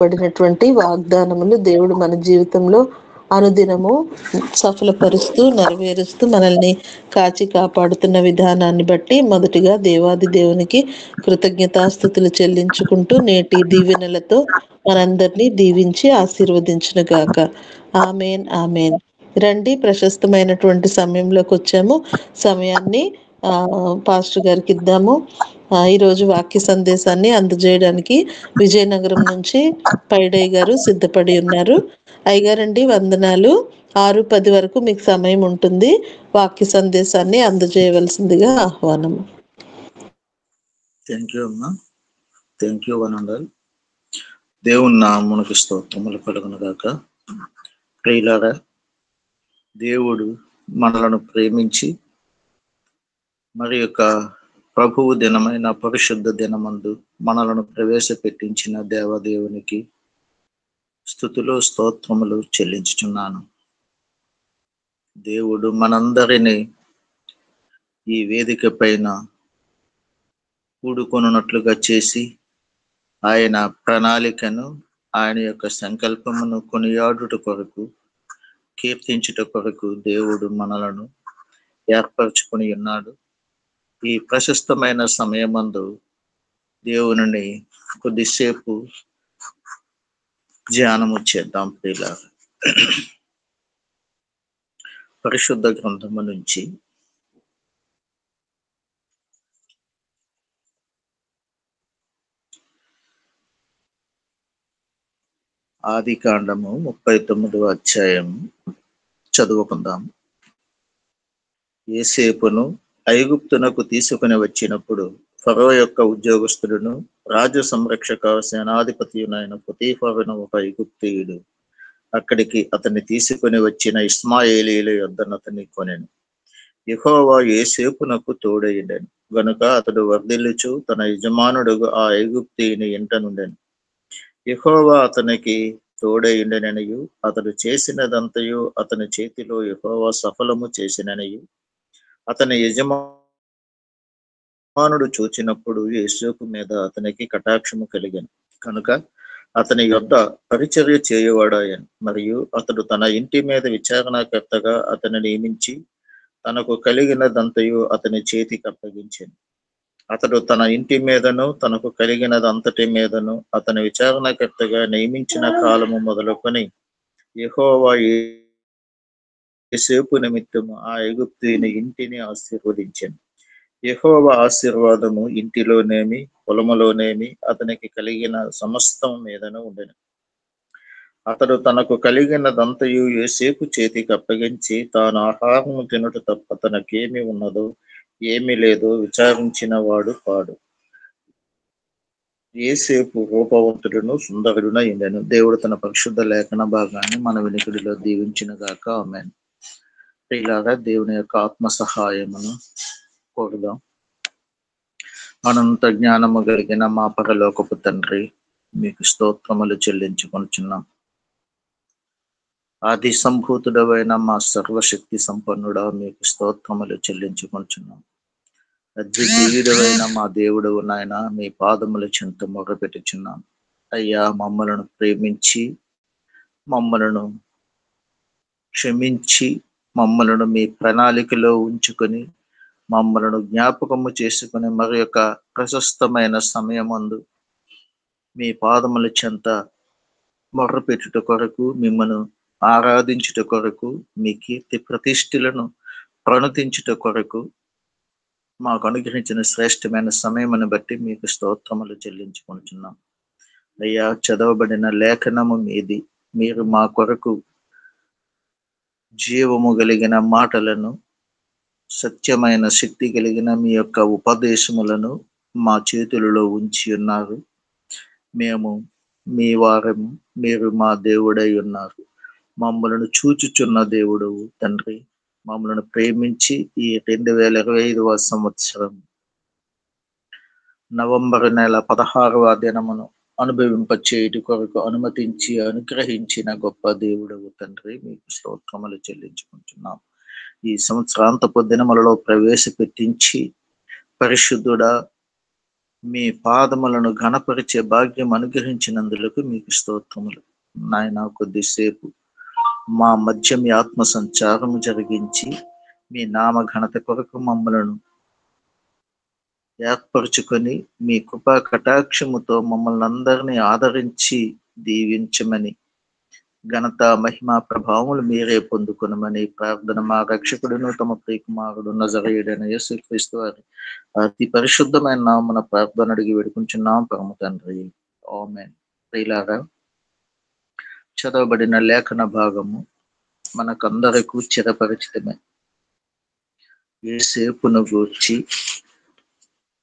పడినటువంటి వాగ్దానములు దేవుడు మన జీవితంలో అనుదినము సఫలపరుస్తూ నెరవేరుస్తూ మనల్ని కాచి కాపాడుతున్న విధానాన్ని బట్టి మొదటిగా దేవాది దేవునికి కృతజ్ఞతాస్థుతులు చెల్లించుకుంటూ నేటి దీవెనలతో మనందరినీ దీవించి ఆశీర్వదించును గాక. Amen amen. రండి, ప్రశస్తమైనటువంటి సమయంలోకి వచ్చాము. సమయాన్ని పాస్టర్ గారికి ఇద్దాము. ఈరోజు వాక్య సందేశాన్ని అందజేయడానికి విజయనగరం నుంచి పైడయ్య గారు సిద్ధపడి ఉన్నారు. అయ్యగారండి, వందనాలు. 6:10 వరకు మీకు సమయం ఉంటుంది. వాక్య సందేశాన్ని అందజేయవలసిందిగా ఆహ్వానం. థ్యాంక్ యూ అమ్మా. Thank you one and all. దేవుని నామమునకు స్తోత్రములు కలుగును గాక. ప్రియులారా, దేవుడు మనలను ప్రేమించి మరి యొక్క ప్రభువు దినమైన పరిశుద్ధ దినమందు మనలను ప్రవేశపెట్టించిన దేవదేవునికి స్తుతులు స్తోత్రములు చెల్లించుచున్నాను. దేవుడు మనందరినీ ఈ వేదిక పైన కూడుకొనున్నట్లుగా చేసి ఆయన ప్రణాళికను, ఆయన యొక్క సంకల్పమును కొనియాడుట కొరకు, కీర్తించుట కొరకు దేవుడు మనలను ఏర్పరచుకొని ఉన్నాడు. ఈ ప్రశస్తమైన సమయమందు దేవుని కొద్దిసేపు ధ్యానము చేద్దాం. ప్రియులారా, పరిశుద్ధ గ్రంథము నుంచి ఆదికాండము 39వ అధ్యాయం చదువుకుందాం. యోసేపును ఐగుప్తునకు తీసుకుని వచ్చినప్పుడు ఫరో యొక్క ఉద్యోగస్తుడును రాజు సంరక్షక సేనాధిపతియునైన పొతీఫరును ఒక ఐగుప్తీయుడు అక్కడికి అతన్ని తీసుకుని వచ్చిన ఇష్మాయేలీయుల యొద్దను అతన్ని కొనెను. యెహోవా యోసేపునకు తోడయుండెను గనుక అతడు వర్ధిల్లుచు తన యజమానుడు ఆ ఐగుప్తీయుని ఇంట నుండెను. యెహోవా అతనికి తోడయుండెననియు అతడు చేసినదంతయు అతని చేతిలో యెహోవా సఫలము చేసిననియు అతని యజమానుడు చూచినప్పుడు యోసేపు మీద అతనికి కటాక్షము కలిగెను కనుక అతని యొద్ద పరిచర్య చేయువాడాయను. మరియు అతడు తన ఇంటి మీద విచారణకర్తగా అతని నియమించి తనకు కలిగినదంతయు అతని చేతికి అప్పగించెను. అతడు తన ఇంటి మీదను తనకు కలిగినదంతటి మీదను అతని విచారణకర్తగా నియమించిన కాలము మొదలుకొని యెహోవా యోసేపు నిమిత్తము ఆ ఐగుప్తీయుని ఇంటిని ఆశీర్వదించెను. యెహోవా ఆశీర్వాదము ఇంటిలోనేమి పొలములోనేమి అతనికి కలిగిన సమస్తం మీదను ఉండెను. అతడు తనకు కలిగినదంతయు యోసేపు చేతికి అప్పగించి తాను ఆహారము తినుట తప్ప తనకేమి ఉన్నదో ఏమీ లేదో విచారించిన వాడు కాడు. యోసేపు రూపవంతుడును సుందరుడున అయిందెను. దేవుడు తన పరిశుద్ధ లేఖన భాగాన్ని మన వినికిడిలో దీవించిన గాక. ఆమేన్. ఇలాగా దేవుని యొక్క ఆత్మ సహాయమును కోరుదాం. అనంత జ్ఞానము కలిగిన మా పరలోకపు తండ్రి, మీకు స్తోత్రములు చెల్లించుకొనుచున్నాం. ఆది సంభూతుడవైన మా సర్వశక్తి సంపన్నుడా, మీకు స్తోత్రములు చెల్లించుకొనుచున్నాం. అద్వితీయుడవైన మా దేవుడవు నాయన, మీ పాదముల చెంత మొరపెట్టుచున్నాం. అయ్యా, మమ్మలను ప్రేమించి మమ్మలను క్షమించి మమ్మలను మీ ప్రణాళికలో ఉంచుకొని మమ్మలను జ్ఞాపకము చేసుకుని మరి యొక్క ప్రశస్తమైన సమయమందు మీ పాదముల చెంత మొర్రపెట్టుట కొరకు, మిమ్మను ఆరాధించుట కొరకు, మీ కీర్తి ప్రతిష్ఠలను ప్రణతించుట కొరకు మాకు అనుగ్రహించిన శ్రేష్టమైన సమయమును బట్టి మీకు స్తోత్రములు చెల్లించుకుంటున్నాం. అయ్యా, చదవబడిన లేఖనము మీది. మీరు మా కొరకు జీవము కలిగిన మాటలను, సత్యమైన శక్తి కలిగిన మీ యొక్క ఉపదేశములను మా చేతులలో ఉంచి ఉన్నారు. మేము మీ వారము, మీరు మా దేవుడై ఉన్నారు. మమ్మలను చూచుచున్న దేవుడు తండ్రి, మమ్మలను ప్రేమించి ఈ 2025వ సంవత్సరం నవంబర్ నెల 16వ దినమును అనుభవింపచేయుట కొరకు అనుమతించి అనుగ్రహించిన గొప్ప దేవుడవు తండ్రి, మీకు స్తోత్రములు చెల్లించుకుంటున్నాం. ఈ సంవత్సరాంతపు దినములలో ప్రవేశపెట్టించి పరిశుద్ధుడా, మీ పాదములను ఘనపరిచే భాగ్యం అనుగ్రహించినందులకు మీకు స్తోత్రములు. నాయన, కొద్దిసేపు మా మధ్య మీ ఆత్మ సంచారము జరిగించి మీ నామ ఘనత కొరకు మమ్మలను ఏర్పరచుకొని మీ కృపా కటాక్షముతో మమ్మల్ని అందరినీ ఆదరించి దీవించమని, ఘనత మహిమ ప్రభావములు మీరే పొందుకొనమని ప్రార్థన మా రక్షకుడును తమ ప్రియకుమారుడు నజరేయుడైన యేసుక్రీస్తు వారి అతి పరిశుద్ధమైన నామమున ప్రార్థన అడిగి వేడుకుంటున్నాం పరమ తండ్రి, ఆమేన్. ప్రియులారా, చదవబడిన లేఖన భాగము మనకందరకు చిరపరిచితమే. యేసేపును గూర్చి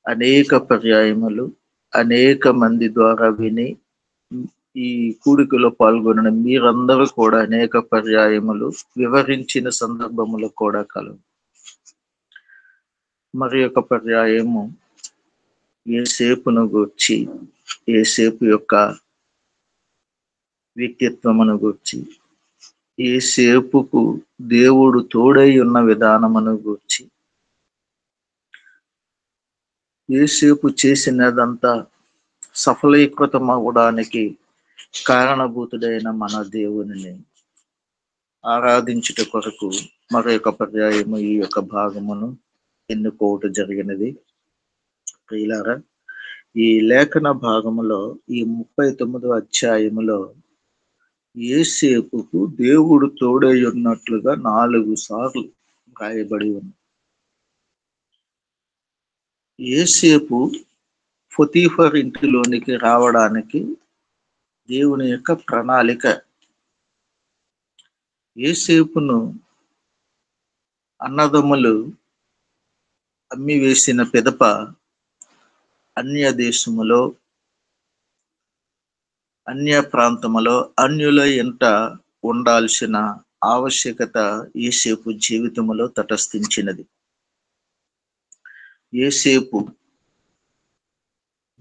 అనేక పర్యాయములు అనేక మంది ద్వారా విని, ఈ కూడికలో పాల్గొన్న మీరందరూ కూడా అనేక పర్యాయములు వివరించిన సందర్భములు కూడా కలవు. మరి ఒక పర్యాయము యేసేపును గూర్చి, యేసేపు యొక్క వ్యక్తిత్వమును గూర్చి, యేసేపుకు దేవుడు తోడై ఉన్న విధానమును గూర్చి, యేసేపు చేసినదంతా సఫలీకృతం అవ్వడానికి కారణభూతుడైన మన దేవునిని ఆరాధించుట కొరకు మరొక పర్యాయము ఈ యొక్క భాగమును ఎన్నుకోవటం జరిగినది. ప్రియులారా, ఈ లేఖన భాగములో ఈ 39వ అధ్యాయములో యేసేపుకు దేవుడు తోడై ఉన్నట్లుగా 4 సార్లు రాయబడి ఉంది. యేసేపు పొతీఫర్ ఇంటిలోనికి రావడానికి దేవుని యొక్క ప్రణాళిక. యేసేపును అన్నదమ్ములు అమ్మి వేసిన పిదప అన్య దేశములో, అన్య ప్రాంతములో అన్యుల ఎంట ఉండాల్సిన ఆవశ్యకత యేసేపు జీవితములో తటస్థించినది. యేసేపు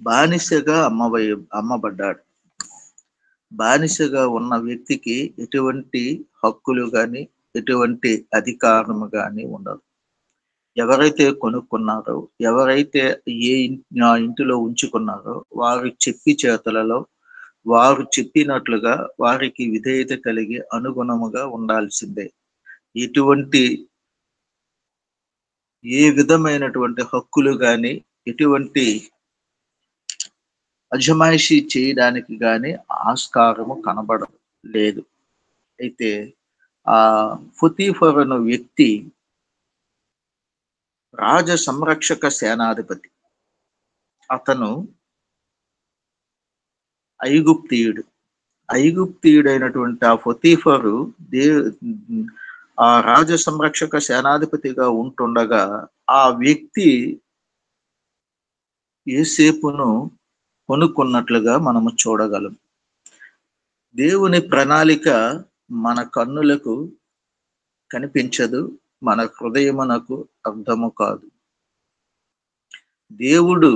బానిసగా అమ్మబడ్డాడు. బానిసగా ఉన్న వ్యక్తికి ఎటువంటి హక్కులు కానీ ఎటువంటి అధికారము కానీ ఉండదు. ఎవరైతే కొనుక్కున్నారో, ఎవరైతే ఇంటిలో ఉంచుకున్నారో వారి చేతులలో వారు చెప్పినట్లుగా వారికి విధేయత కలిగి అనుగుణముగా ఉండాల్సిందే. ఏ విధమైనటువంటి హక్కులు కానీ ఎటువంటి అజమాయిషీ చేయడానికి కానీ ఆస్కారము కనబడదు, లేదు. అయితే ఆ పొతీఫర్ అనే వ్యక్తి రాజ సంరక్షక సేనాధిపతి. అతను ఐగుప్తీయుడైనటువంటి ఆ పొతీఫరు ఆ రాజ సంరక్షక సేనాధిపతిగా ఉంటుండగా ఆ వ్యక్తి యేసేపును కొనుక్కున్నట్లుగా మనము చూడగలం. దేవుని ప్రణాళిక మన కన్నులకు కనిపించదు, మన హృదయమునకు అర్థము కాదు. దేవుడు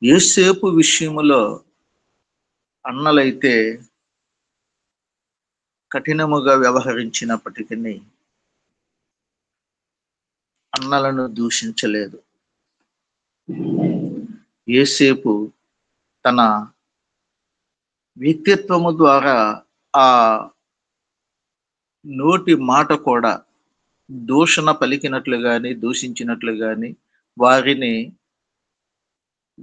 యేసేపు విషయములో అన్నలైతే కఠినముగా వ్యవహరించినప్పటికీ అన్నలను దూషించలేదు. యేసేపు తన వ్యక్తిత్వము ద్వారా ఆ నోటి మాట కూడా దూషణ పలికినట్లు గాని దూషించినట్లు గాని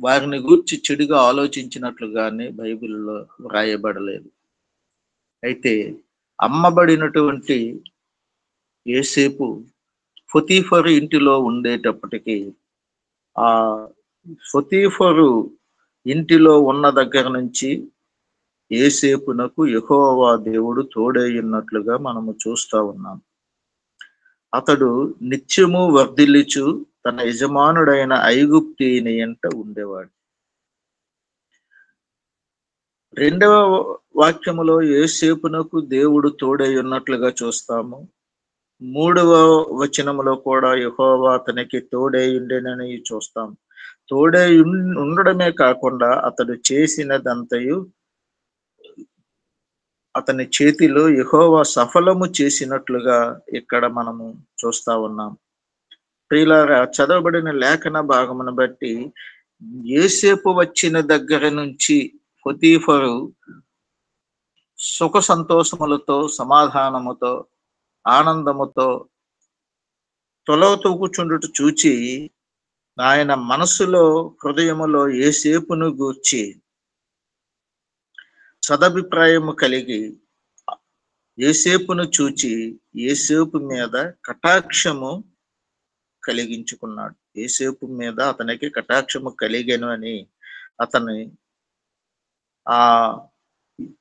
వారిని గూర్చి చెడుగా ఆలోచించినట్లు గాని బైబిల్లో వ్రాయబడలేదు. అయితే అమ్మబడినటువంటి యేసేపు పొతీఫరు ఇంటిలో ఉండేటప్పటికీ ఆ పొతీఫరు ఇంటిలో ఉన్న దగ్గర నుంచి యేసేపునకు యెహోవా దేవుడు తోడై ఉన్నట్లుగా మనము చూస్తా ఉన్నాం. అతడు నిత్యము వర్ధిల్లుచు తన యజమానుడైన ఐగుప్తీయుని ఎంట ఉండేవాడు. 2వ వాక్యములో యేసేపునకు దేవుడు తోడై ఉన్నట్లుగా చూస్తాము. 3వ వచనములో కూడా యెహోవా అతనికి తోడై ఉండెనని చూస్తాం. తోడై ఉండడమే కాకుండా అతడు చేసినదంతయు అతని చేతిలో యెహోవా సఫలము చేసినట్లుగా ఇక్కడ మనము చూస్తా ఉన్నాం. ప్రియులారా, చదవబడిన లేఖన భాగమును బట్టి యోసేపు వచ్చిన దగ్గర నుంచి పొతీఫరు సుఖ సంతోషములతో, సమాధానముతో, ఆనందముతో తొలవ తూగుచుండుట చూచి ఆయన మనసులో, హృదయములో యోసేపును గూర్చి సదభిప్రాయము కలిగి యోసేపును చూచి యోసేపు మీద కటాక్షము కలిగించుకున్నాడు. యోసేపు మీద అతనికి కటాక్షము కలిగెను అని అతని ఆ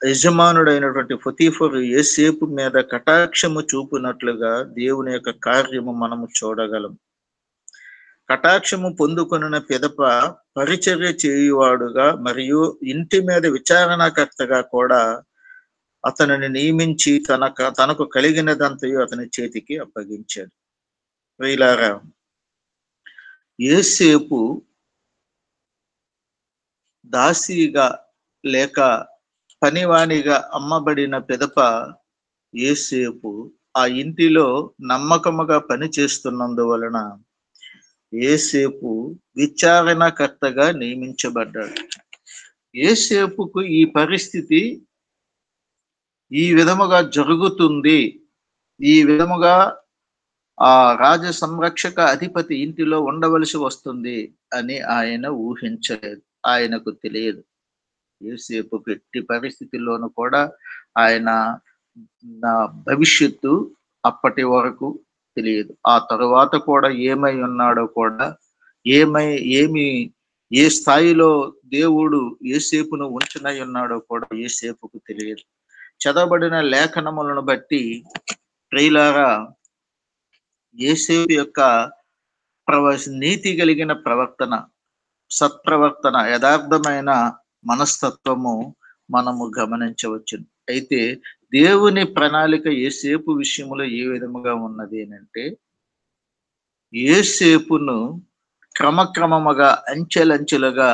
యజమానుడైనటువంటి పొతీఫరు యోసేపు మీద కటాక్షము చూపినట్లుగా దేవుని యొక్క కార్యము మనము చూడగలం. కటాక్షము పొందుకొనిన పిదప పరిచర్య చేయువాడుగా మరియు ఇంటి మీద విచారణకర్తగా కూడా అతనిని నియమించి తనకు కలిగినదంతయు అతని చేతికి అప్పగించాడు. వీలారా, యోసేపు దాసిగా లేక పనివానిగా అమ్మబడిన పిదప యోసేపు ఆ ఇంటిలో నమ్మకముగా పని చేస్తున్నందువలన యోసేపు విచారణకర్తగా నియమించబడ్డాడు. యోసేపుకు ఈ పరిస్థితి ఈ విధముగా జరుగుతుంది, ఈ విధముగా ఆ రాజ సంరక్షక అధిపతి ఇంటిలో ఉండవలసి వస్తుంది అని ఆయన ఊహించలేదు, ఆయనకు తెలియదు. యోసేపుకు ఎట్టి పరిస్థితుల్లోనూ కూడా ఆయన భవిష్యత్తు అప్పటి వరకు తెలియదు. ఆ తరువాత కూడా ఏమై ఉన్నాడో కూడా, ఏ స్థాయిలో దేవుడు యోసేపును ఉంచనై ఉన్నాడో కూడా యోసేపుకు తెలియదు. చదవబడిన లేఖనములను బట్టి ప్రియులారా, యోసేపు యొక్క నీతి కలిగిన ప్రవర్తన, సత్ప్రవర్తన, యథార్థమైన మనస్తత్వము మనము గమనించవచ్చు. అయితే దేవుని ప్రణాళిక యోసేపు విషయంలో ఏ విధముగా ఉన్నది అంటే, యోసేపును క్రమక్రమముగా అంచెలంచెలుగా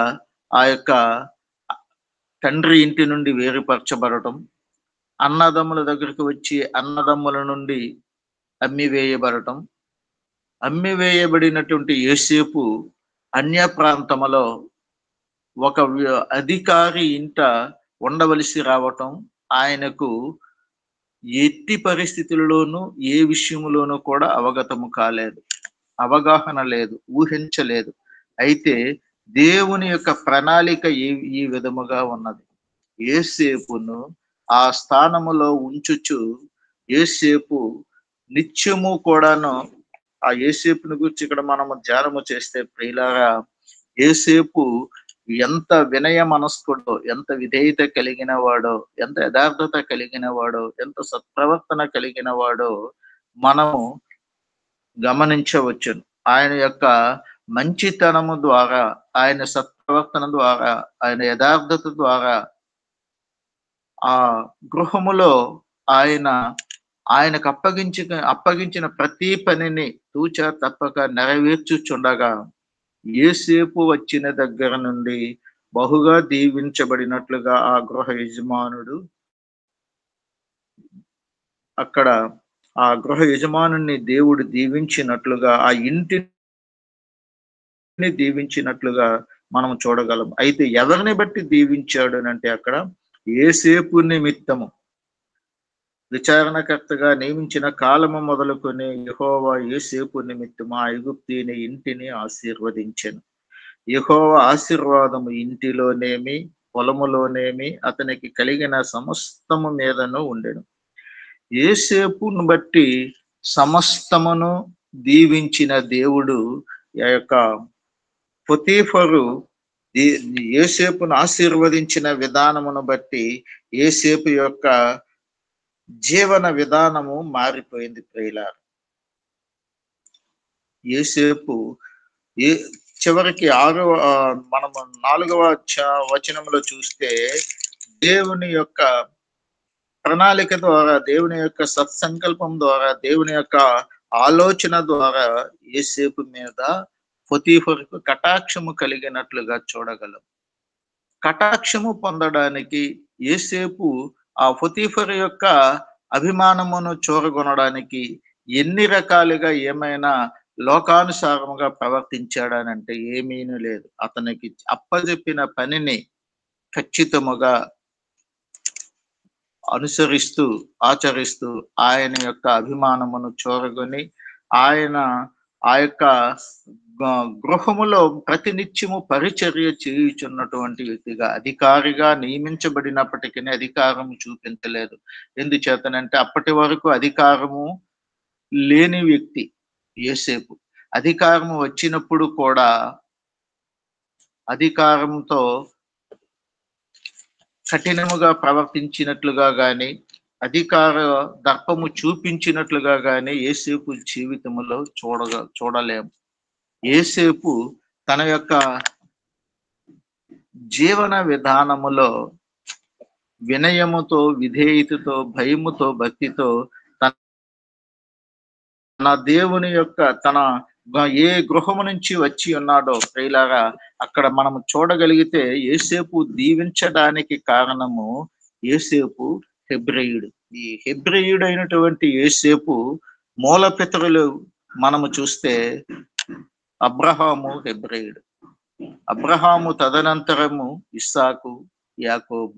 ఆ యొక్క తండ్రి ఇంటి నుండి వేరుపరచబడటం, అన్నదమ్ముల దగ్గరికి వచ్చి అన్నదమ్ముల నుండి అమ్మివేయబడటం, అమ్మివేయబడినటువంటి యోసేపు అన్య ప్రాంతములో ఒక అధికారి ఇంట ఉండవలసి రావటం ఆయనకు ఎట్టి పరిస్థితుల్లోనూ ఏ విషయంలోనూ కూడా అవగాహన లేదు, ఊహించలేదు. అయితే దేవుని యొక్క ప్రణాళిక ఈ విధముగా ఉన్నది. యోసేపును ఆ స్థానములో ఉంచుచు యోసేపు నిత్యము కూడాను ఆ యోసేపును గురించి ఇక్కడ మనము ధ్యానము చేస్తే ప్రియులారా, యోసేపు ఎంత వినయ మనస్కుడో, ఎంత విధేయత కలిగిన వాడో, ఎంత యథార్థత కలిగిన వాడో, ఎంత సత్ప్రవర్తన కలిగిన వాడో మనము గమనించవచ్చును. ఆయన యొక్క మంచితనము ద్వారా, ఆయన సత్ప్రవర్తన ద్వారా, ఆయన యథార్థత ద్వారా ఆ గృహములో ఆయనకు అప్పగించిన ప్రతి పనిని తూచా తప్పక నెరవేర్చుచుండగా యోసేపు వచ్చిన దగ్గర నుండి బహుగా దీవించబడినట్లుగా ఆ గృహ యజమానుడు అక్కడ ఆ గృహ యజమానుని దేవుడు దీవించినట్లుగా, ఆ ఇంటిని దీవించినట్లుగా మనం చూడగలం. అయితే ఎవరిని బట్టి దీవించాడు అంటే అక్కడ యోసేపు నిమిత్తము విచారణకర్తగా నియమించిన కాలము మొదలుకొని యెహోవా యోసేపు నిమిత్తము ఆ ఐగుప్తీయుని ఇంటిని ఆశీర్వదించెను. యెహోవా ఆశీర్వాదము ఇంటిలోనేమి పొలములోనేమి అతనికి కలిగిన సమస్తము మీదను ఉండెను. యోసేపును బట్టి సమస్తమును దీవించిన దేవుడు ఆ యొక్క పొతీఫరు యోసేపును ఆశీర్వదించిన విధానమును బట్టి యోసేపు యొక్క జీవన విధానము మారిపోయింది. ప్రియులారా, యోసేపు చివరికి మనము 4వ వచనంలో చూస్తే దేవుని యొక్క ప్రణాళిక ద్వారా, దేవుని యొక్క సత్సంకల్పం ద్వారా, దేవుని యొక్క ఆలోచన ద్వారా యోసేపు మీద పొతీఫరుకు కటాక్షము కలిగినట్లుగా చూడగలం. కటాక్షము పొందడానికి యోసేపు ఆ పొతీఫరు యొక్క అభిమానమును చూరగొనడానికి ఎన్ని రకాలుగా ఏమైనా లోకానుసారముగా ప్రవర్తించాడనంటే ఏమీనూ లేదు. అతనికి అప్పజెప్పిన పనిని ఖచ్చితముగా అనుసరిస్తూ, ఆచరిస్తూ ఆయన యొక్క అభిమానమును చూరగొని ఆయన ఆ యొక్క గృహములో ప్రతినిత్యము పరిచర్య చేయుచున్నటువంటి వ్యక్తిగా, అధికారిగా నియమించబడినప్పటికీ అధికారం చూపించలేదు. ఎందుచేతనంటే అప్పటి వరకు అధికారము లేని వ్యక్తి యోసేపు. అధికారము వచ్చినప్పుడు కూడా అధికారంతో కఠినముగా ప్రవర్తించినట్లుగా గాని, అధికార దర్పము చూపించినట్లుగా గాని యోసేపు జీవితంలో చూడలేము. యోసేపు తన యొక్క జీవన విధానములో వినయముతో, విధేయతతో, భయముతో, భక్తితో తన దేవుని యొక్క ఏ గృహము నుంచి వచ్చి ఉన్నాడో ప్రియులారా, అక్కడ మనము చూడగలిగితే యోసేపు దీవించడానికి కారణము యోసేపు హెబ్రెయుడు. ఈ హెబ్రెయుడు అయినటువంటి యోసేపు మూల పితరులు మనము చూస్తే అబ్రహాము హెబ్రెయుడు. అబ్రహాము తదనంతరము ఇస్సాకు, యాకోబు.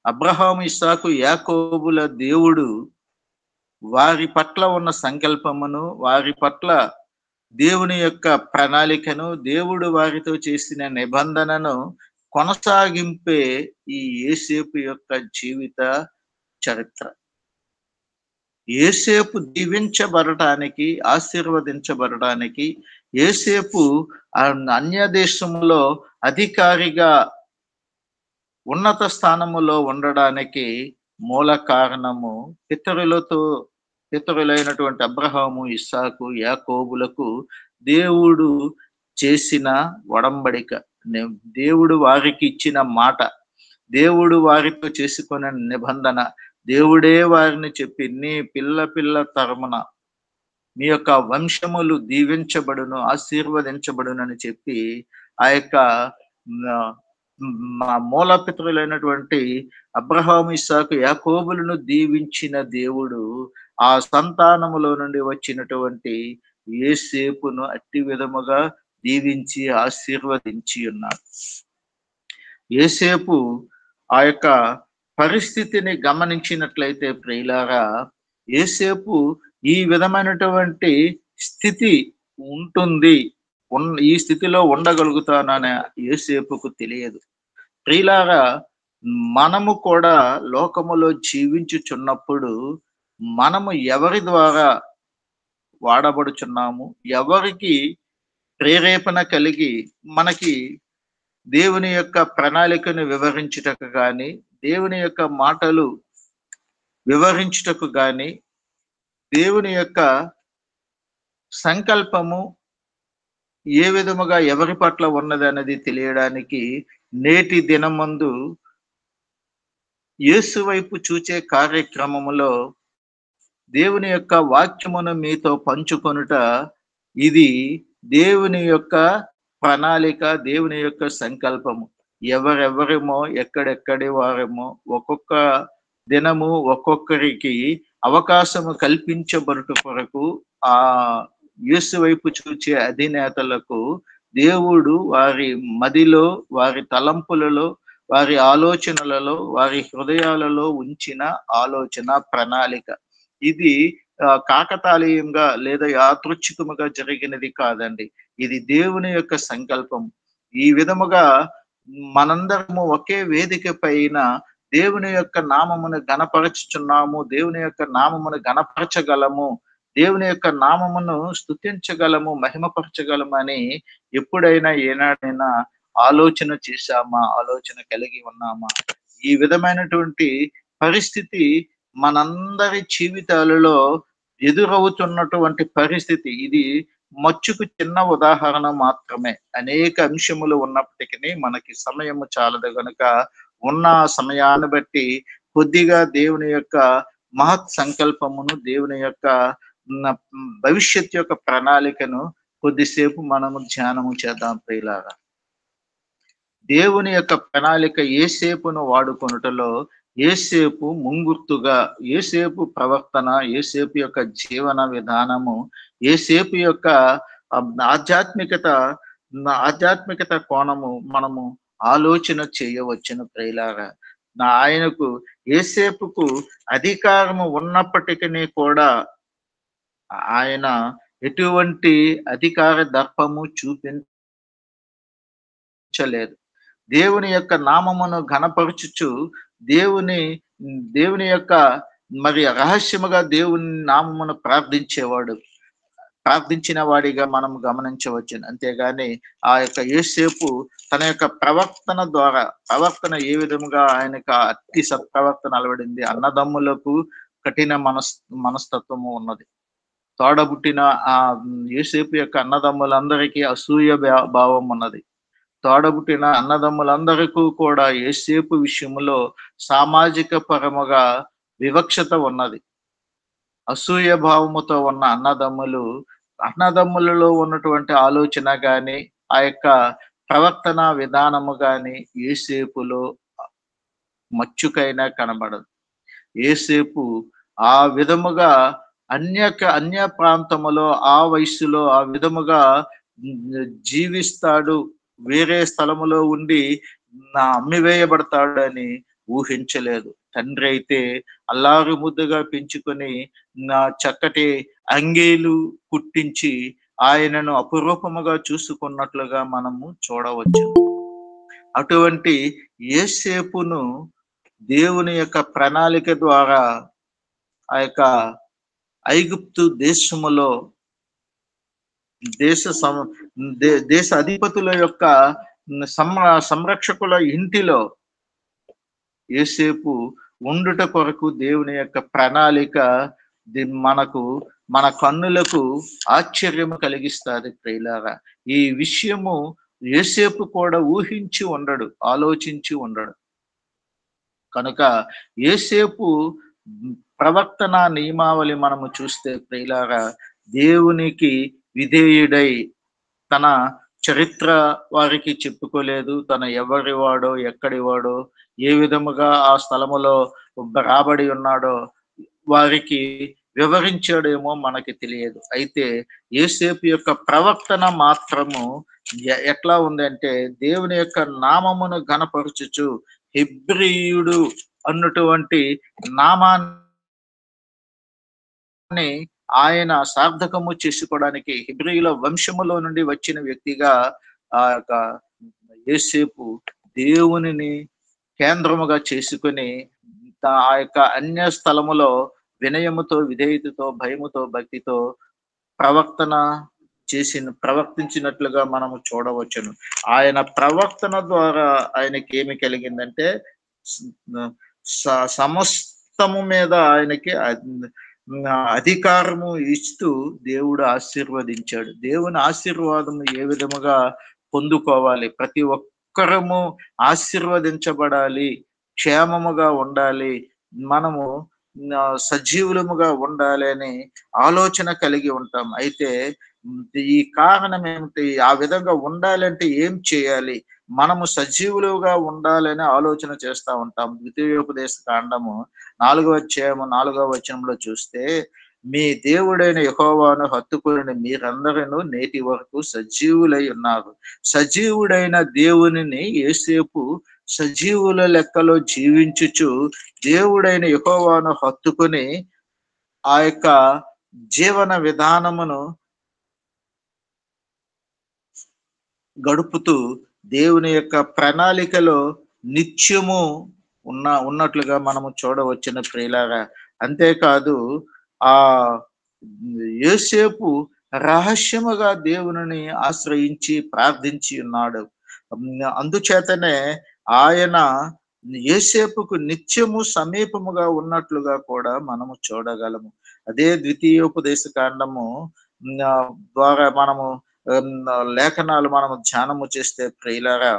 అబ్రహాము, ఇస్సాకు, యాకోబుల దేవుడు వారి పట్ల ఉన్న సంకల్పమును, వారి పట్ల దేవుని యొక్క ప్రణాళికను, దేవుడు వారితో చేసిన నిబంధనను కొనసాగింపే ఈ యోసేపు యొక్క జీవిత చరిత్ర. యోసేపు దీవించబడటానికి, ఆశీర్వదించబడటానికి, యోసేపు అన్య దేశంలో అధికారిగా ఉన్నత స్థానములో ఉండడానికి మూల కారణము పితరులైనటువంటి అబ్రహాము, ఇస్సాకు, యాకోబులకు దేవుడు చేసిన ఒడంబడిక, దేవుడు వారికి ఇచ్చిన మాట, దేవుడు వారితో చేసుకున్న నిబంధన, దేవుడే వారిని చెప్పి నీ పిల్ల తరమున మీ యొక్క వంశములు దీవించబడును, ఆశీర్వదించబడును అని చెప్పి ఆ యొక్క మూల పితరులైనటువంటి అబ్రహాము, ఇస్సాకు, యాకోబులను దీవించిన దేవుడు ఆ సంతానములో నుండి వచ్చినటువంటి యోసేపును అట్టి విధముగా దీవించి ఆశీర్వదించి ఉన్నాడు. యోసేపు ఆ యొక్క పరిస్థితిని గమనించినట్లయితే ప్రియులారా, యోసేపు ఈ విధమైనటువంటి స్థితి ఉంటుంది, ఈ స్థితిలో ఉండగలుగుతానని యోసేపుకు తెలియదు. ప్రియులారా, మనము కూడా లోకములో జీవించుచున్నప్పుడు మనము ఎవరి ద్వారా వాడబడుచున్నాము, ఎవరికి ప్రేరేపణ కలిగి మనకి దేవుని యొక్క ప్రణాళికను వివరించుటకు గాని, దేవుని యొక్క మాటలు వివరించుటకు గాని, దేవుని యొక్క సంకల్పము ఏ విధముగా ఎవరి పట్ల ఉన్నది అనేది తెలియడానికి నేటి దినమందు యేసు వైపు చూచే కార్యక్రమములో దేవుని యొక్క వాక్యమును మీతో పంచుకొనుట, ఇది దేవుని యొక్క ప్రణాళిక, దేవుని యొక్క సంకల్పము. ఎవరెవరేమో, ఎక్కడెక్కడి వారేమో ఒక్కొక్క దినము ఒక్కొక్కరికి అవకాశము కల్పించబడుట కొరకు ఆ యేసు వైపు చూచే అధినేతలకు దేవుడు వారి మదిలో, వారి తలంపులలో, వారి ఆలోచనలలో, వారి హృదయాలలో ఉంచిన ఆలోచన ప్రణాళిక. ఇది కాకతాళీయంగా లేదా యాదృచ్ఛికముగా జరిగినది కాదండి. ఇది దేవుని యొక్క సంకల్పం. ఈ విధముగా మనందరము ఒకే వేదిక పైన దేవుని యొక్క నామమును గణపరచుచున్నాము, దేవుని యొక్క నామమును గణపరచగలము, దేవుని యొక్క నామమును స్తుతించగలము, మహిమపరచగలము అని ఎప్పుడైనా ఏనాడైనా ఆలోచన చేశామా, ఆలోచన కలిగి ఉన్నామా? ఈ విధమైనటువంటి పరిస్థితి మనందరి జీవితాలలో ఎదురవుతున్నటువంటి పరిస్థితి. ఇది మచ్చుకు చిన్న ఉదాహరణ మాత్రమే. అనేక అంశములు ఉన్నప్పటికీ మనకి సమయము చాలదు గనుక ఉన్న సమయాన్ని బట్టి కొద్దిగా దేవుని యొక్క మహత్ సంకల్పమును, దేవుని యొక్క భవిష్యత్ యొక్క ప్రణాళికను కొద్దిసేపు మనము ధ్యానము చేద్దాం ప్రియులారా. దేవుని యొక్క ప్రణాళిక యోసేపును వాడుకొనుటలో యోసేపు ముంగుర్తుగా, యోసేపు ప్రవర్తన, యోసేపు యొక్క జీవన విధానము, యోసేపు యొక్క ఆధ్యాత్మికత ఆధ్యాత్మికత కోణము మనము ఆలోచన చేయవచ్చును ప్రియులారా. ఆయనకు యేసేపుకు అధికారము ఉన్నప్పటికీ కూడా ఆయన ఎటువంటి అధికార దర్పము చూపించలేదు. దేవుని యొక్క నామమును ఘనపరచుచు దేవుని దేవుని యొక్క మరి రహస్యముగా దేవుని నామమును ప్రార్థించిన వాడిగా మనం గమనించవచ్చును. అంతేగాని ఆ యొక్క యోసేపు తన యొక్క ప్రవర్తన ఏ విధముగా ఆయనకు అతి సత్ప్రవర్తన అలవడింది. అన్నదమ్ములకు కఠిన మనస్తత్వము ఉన్నది. తోడబుట్టిన ఆ యోసేపు యొక్క అన్నదమ్ములందరికీ అసూయ భావం ఉన్నది. తోడబుట్టిన అన్నదమ్ములందరికీ కూడా యోసేపు విషయంలో సామాజిక పరముగా వివక్షత ఉన్నది. అసూయ భావముతో ఉన్న అన్నదమ్ములలో ఉన్నటువంటి ఆలోచన గాని ఆ యొక్క ప్రవర్తన విధానము గాని యోసేపులో మచ్చుకైనా కనబడదు. యోసేపు ఆ విధముగా అన్య ప్రాంతములో ఆ వయస్సులో ఆ విధముగా జీవిస్తాడు, వేరే స్థలములో ఉండి అమ్మివేయబడతాడని ఊహించలేదు. తండ్రి అయితే అల్లారు ముద్దుగా పెంచుకొని చక్కటి అంగీలు కుట్టించి ఆయనను అపురూపముగా చూసుకున్నట్లుగా మనము చూడవచ్చు. అటువంటి యోసేపును దేవుని యొక్క ప్రణాళిక ద్వారా ఆ యొక్క ఐగుప్తు దేశములో దేశ అధిపతుల యొక్క సంరక్షకుల ఇంటిలో యోసేపు ఉండుట కొరకు దేవుని యొక్క ప్రణాళిక మన కన్నులకు ఆశ్చర్యము కలిగిస్తుంది ప్రియులారా. ఈ విషయము యోసేపు కూడా ఊహించి ఉండడు, ఆలోచించి ఉండడు. కనుక యోసేపు ప్రవర్తన నియమావళి మనము చూస్తే ప్రియులారా, దేవునికి విధేయుడై తన చరిత్ర వారికి చెప్పుకోలేదు. తన ఎవరివాడో ఎక్కడివాడో ఏ విధముగా ఆ స్థలములో రాబడి ఉన్నాడో వారికి వివరించాడేమో మనకి తెలియదు. అయితే యోసేపు యొక్క ప్రవర్తన మాత్రము ఎట్లా ఉందంటే దేవుని యొక్క నామమును ఘనపరచుచు హెబ్రీయుడు అన్నటువంటి నామాన్ని ఆయన సార్థకము చేసుకోవడానికి హెబ్రీయుల వంశములో నుండి వచ్చిన వ్యక్తిగా ఆ యొక్క యోసేపు దేవునిని కేంద్రముగా చేసుకొని ఆ యొక్క అన్య స్థలములో వినయముతో, విధేయతతో, భయముతో, భక్తితో ప్రవర్తించినట్లుగా మనము చూడవచ్చును. ఆయన ప్రవర్తన ద్వారా ఆయనకి ఏమి కలిగిందంటే సమస్తము మీద ఆయనకి అధికారము ఇస్తూ దేవుడు ఆశీర్వదించాడు. దేవుని ఆశీర్వాదము ఏ విధముగా పొందుకోవాలి, ప్రతి ఒక్కరము ఆశీర్వదించబడాలి, క్షేమముగా ఉండాలి, మనము సజీవులముగా ఉండాలి అని ఆలోచన కలిగి ఉంటాం. అయితే ఈ కారణం ఏమిటి? ఆ విధంగా ఉండాలంటే ఏం చేయాలి? మనము సజీవులుగా ఉండాలని ఆలోచన చేస్తూ ఉంటాం. ద్వితీయోపదేశ కాండము 4వ అధ్యాయము 4వ వచనంలో చూస్తే, మీ దేవుడైన యెహోవాను హత్తుకొని మీరందరూ నేటి వరకు సజీవులై ఉన్నారు. సజీవుడైన దేవునిని యోసేపు సజీవుల లెక్కలో జీవించుచు దేవుడైన యెహోవాను హత్తుకొని ఆ యొక్క జీవన విధానమును గడుపుతూ దేవుని యొక్క ప్రణాళికలో నిత్యము ఉన్నట్లుగా మనము చూడవచ్చిన ప్రియులారా. అంతేకాదు ఆ యోసేపు రహస్యముగా దేవుని ఆశ్రయించి ప్రార్థించి ఉన్నాడు. అందుచేతనే ఆయన యోసేపుకు నిత్యము సమీపముగా ఉన్నట్లుగా కూడా మనము చూడగలము. అదే ద్వితీయోపదేశ కాండము ద్వారా మనము లేఖనాలు మనము ధ్యానము చేస్తే ప్రియులారా,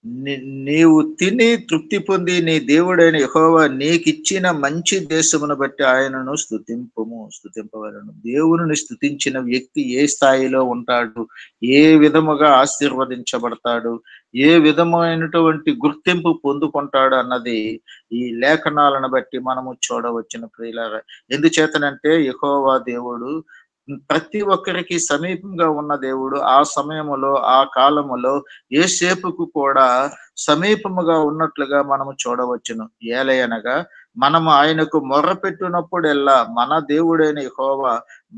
నీవు తిని తృప్తి పొంది నీ దేవుడైన యెహోవా నీకిచ్చిన మంచి దేశమును బట్టి ఆయనను స్తుతింపవలను. దేవునిని స్తుతించిన వ్యక్తి ఏ స్థాయిలో ఉంటాడు, ఏ విధముగా ఆశీర్వదించబడతాడు, ఏ విధమైనటువంటి గుర్తింపు పొందుకుంటాడు అన్నది ఈ లేఖనాలను బట్టి మనము చూడవచ్చును ప్రియులారా. ఎందుచేతనంటే యెహోవా దేవుడు ప్రతి ఒక్కరికి సమీపంగా ఉన్న దేవుడు. ఆ సమయములో ఆ కాలములో యోసేపుకు కూడా సమీపముగా ఉన్నట్లుగా మనము చూడవచ్చును. ఏలయనగా మనము ఆయనకు మొర్రపెట్టినప్పుడెల్లా మన దేవుడైన యెహోవా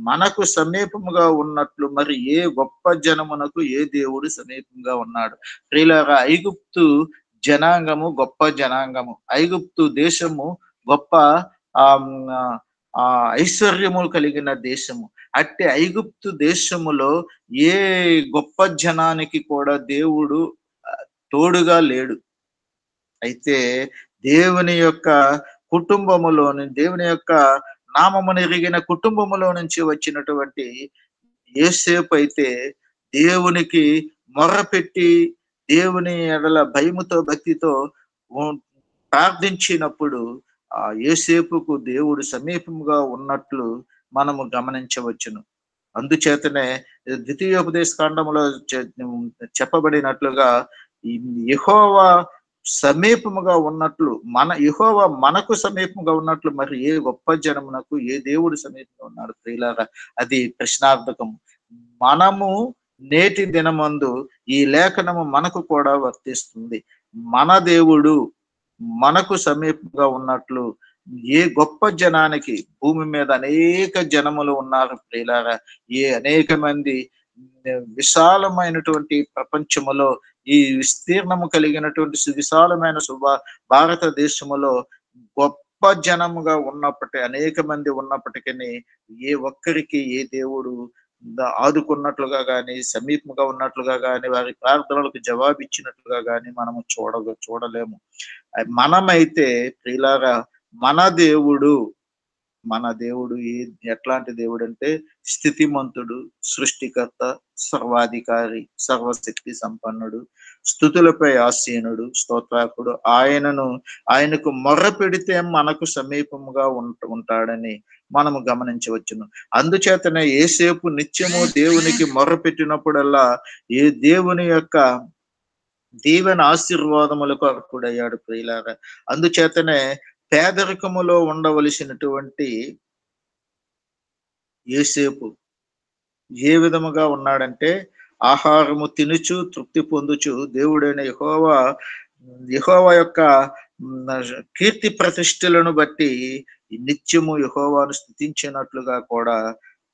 మనకు సమీపముగా ఉన్నట్లు మరి ఏ గొప్ప జనమునకు ఏ దేవుడు సమీపంగా ఉన్నాడు. ప్రియులారా, ఐగుప్తు జనాంగము గొప్ప జనాంగము. ఐగుప్తు దేశము గొప్ప ఐశ్వర్యము కలిగిన దేశము. అట్టి ఐగుప్తు దేశములో ఏ గొప్ప జనానికి కూడా దేవుడు తోడుగా లేడు. అయితే దేవుని యొక్క కుటుంబములోని, దేవుని యొక్క నామమును ఎరిగిన కుటుంబములో నుంచి వచ్చినటువంటి యోసేపు అయితే దేవునికి మొర్రపెట్టి దేవుని ఎడల భయముతో భక్తితో ప్రార్థించినప్పుడు ఆ యోసేపుకు దేవుడు సమీపముగా ఉన్నట్లు మనము గమనించవచ్చును. అందుచేతనే ద్వితీయోపదేశ కాండములో చెప్పబడినట్లుగా యెహోవా సమీపముగా ఉన్నట్లు యెహోవా మనకు సమీపంగా ఉన్నట్లు మరి ఏ గొప్ప జనమునకు ఏ దేవుడు సమీపంగా ఉన్నాడు ప్రియులారా, అది ప్రశ్నార్థకము. మనము నేటి దినమందు ఈ లేఖనము మనకు కూడా వర్తిస్తుంది. మన దేవుడు మనకు సమీపంగా ఉన్నట్లు ఏ గొప్ప జనానికి, భూమి మీద అనేక జనములు ఉన్నారు ప్రియులారా, ఏ అనేక మంది విశాలమైనటువంటి ప్రపంచములో ఈ విస్తీర్ణము కలిగినటువంటి సువిశాలమైన భారతదేశములో గొప్ప జనముగా అనేక మంది ఉన్నప్పటికీ ఏ ఒక్కరికి ఏ దేవుడు ఆదుకున్నట్లుగా గాని, సమీపంగా ఉన్నట్లుగా గాని, వారి ప్రార్థనలకు జవాబిచ్చినట్లుగా గాని మనము చూడలేము. మనమైతే ప్రియులారా, మన దేవుడు ఎట్లాంటి దేవుడు అంటే స్థితిమంతుడు, సృష్టికర్త, సర్వాధికారి, సర్వశక్తి సంపన్నుడు, స్తుతులపై ఆసీనుడు, స్తోత్రాకుడు. ఆయనకు మొర్ర పెడితే మనకు సమీపముగా ఉంటాడని మనము గమనించవచ్చును. అందుచేతనే యోసేపు నిత్యము దేవునికి మొర్ర పెట్టినప్పుడల్లా ఏ దేవుని యొక్క దీవెన ఆశీర్వాదములకు అర్హుడయ్యాడు ప్రియులారా. అందుచేతనే పేదరికములో ఉండవలసినటువంటి యోసేపు ఏ విధముగా ఉన్నాడంటే ఆహారము తినుచు తృప్తి పొందుచు దేవుడైన యెహోవా యొక్క కీర్తి ప్రతిష్టలను బట్టి నిత్యము యెహోవాను స్తుతించినట్లుగా కూడా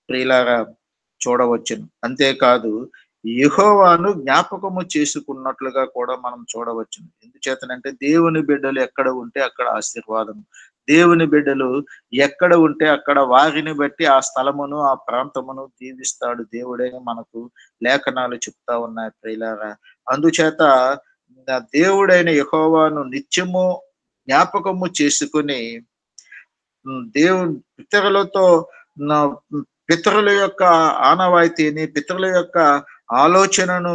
ప్రియులారా చూడవచ్చును. అంతేకాదు యెహోవాను జ్ఞాపకము చేసుకున్నట్లుగా కూడా మనం చూడవచ్చును. ఎందుచేతనంటే దేవుని బిడ్డలు ఎక్కడ ఉంటే అక్కడ ఆశీర్వాదము. దేవుని బిడ్డలు ఎక్కడ ఉంటే అక్కడ వారిని బట్టి ఆ స్థలమును ఆ ప్రాంతమును దీవిస్తాడు దేవుడే మనకు లేఖనాలు చెప్తా ఉన్నాయి ప్రియులారా. అందుచేత దేవుడైన యెహోవాను నిత్యము జ్ఞాపకము చేసుకుని పితరుల యొక్క ఆనవాయితీని, పితరుల యొక్క ఆలోచనను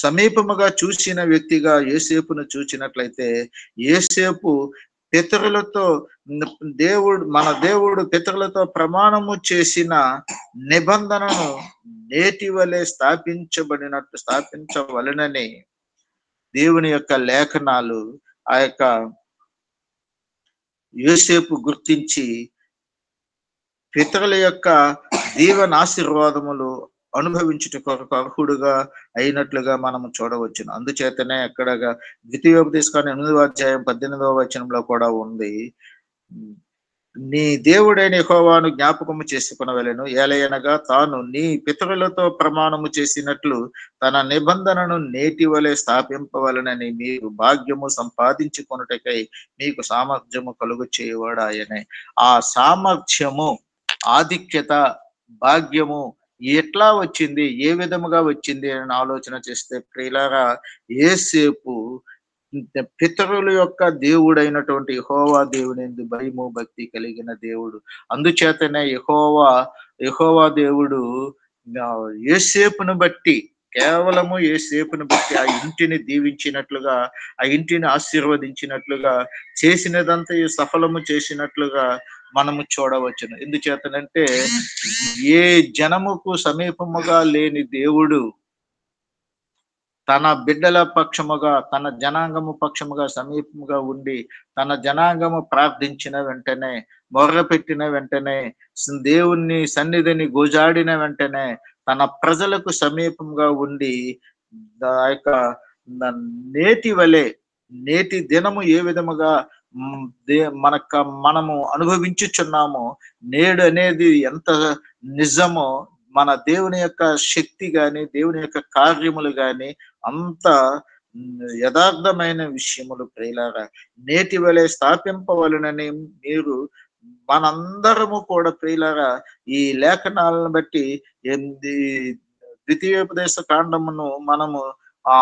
సమీపముగా చూసిన వ్యక్తిగా యోసేపును చూచినట్లయితే యోసేపు మన దేవుడు పితరులతో ప్రమాణము చేసిన నిబంధనను నేటి వలె స్థాపించవలెనని దేవుని యొక్క లేఖనాలు ఆ యొక్క యోసేపు గుర్తించి పితరుల యొక్క దీవెన ఆశీర్వాదములు అనుభవించుట కొరకు అర్హుడుగా అయినట్లుగా మనము చూడవచ్చును. అందుచేతనే అక్కడగా ద్వితీయోపదేశకాండం 8వ అధ్యాయం 18వ వచనంలో కూడా ఉంది, నీ దేవుడైన యెహోవాను జ్ఞాపకము చేసుకొనవలెను, ఏలయనగా తాను నీ పితరులతో ప్రమాణము చేసినట్లు తన నిబంధనను నేటి వలె స్థాపింపవలనని మీరు భాగ్యము సంపాదించుకొనుటకై మీకు సామర్థ్యము కలుగు చేయవాడు ఆయనే. ఆ సామర్థ్యము, ఆధిక్యత, భాగ్యము ఎట్లా వచ్చింది, ఏ విధముగా వచ్చింది అని ఆలోచన చేస్తే ప్రియులారా, యోసేపు పితరుల యొక్క దేవుడైనటువంటి యెహోవా దేవుని యందు భయము భక్తి కలిగిన దేవుడు. అందుచేతనే యెహోవా దేవుడు యోసేపును బట్టి కేవలము యేసేపును బట్టి ఆ ఇంటిని దీవించినట్లుగా, ఆ ఇంటిని ఆశీర్వదించినట్లుగా, చేసినదంతయు సఫలము చేసినట్లుగా మనము చూడవచ్చును. ఎందుచేతనంటే ఏ జనముకు సమీపముగా లేని దేవుడు తన బిడ్డల పక్షముగా, తన జనాంగము పక్షముగా సమీపముగా ఉండి, తన జనాంగము ప్రార్థించిన వెంటనే, మొర్రపెట్టిన వెంటనే, దేవుని సన్నిధిని గోజాడిన వెంటనే, తన ప్రజలకు సమీపంగా ఉండి, ఆ యొక్క న నేటి వలె, నేటి దినము ఏ విధముగా హ్మ్, మనము అనుభవించుచున్నామో, నేడు అనేది ఎంత నిజమో, మన దేవుని యొక్క శక్తి గాని, దేవుని యొక్క కార్యములు గాని అంత యథార్థమైన విషయములు ప్రియులారా. నేటి వలె స్థాపింపవలెనని మీరు మనందరము కూడా ప్రియులారా ఈ లేఖనాలను బట్టి ఎంది ద్వితీయోపదేశ కాండమును మనము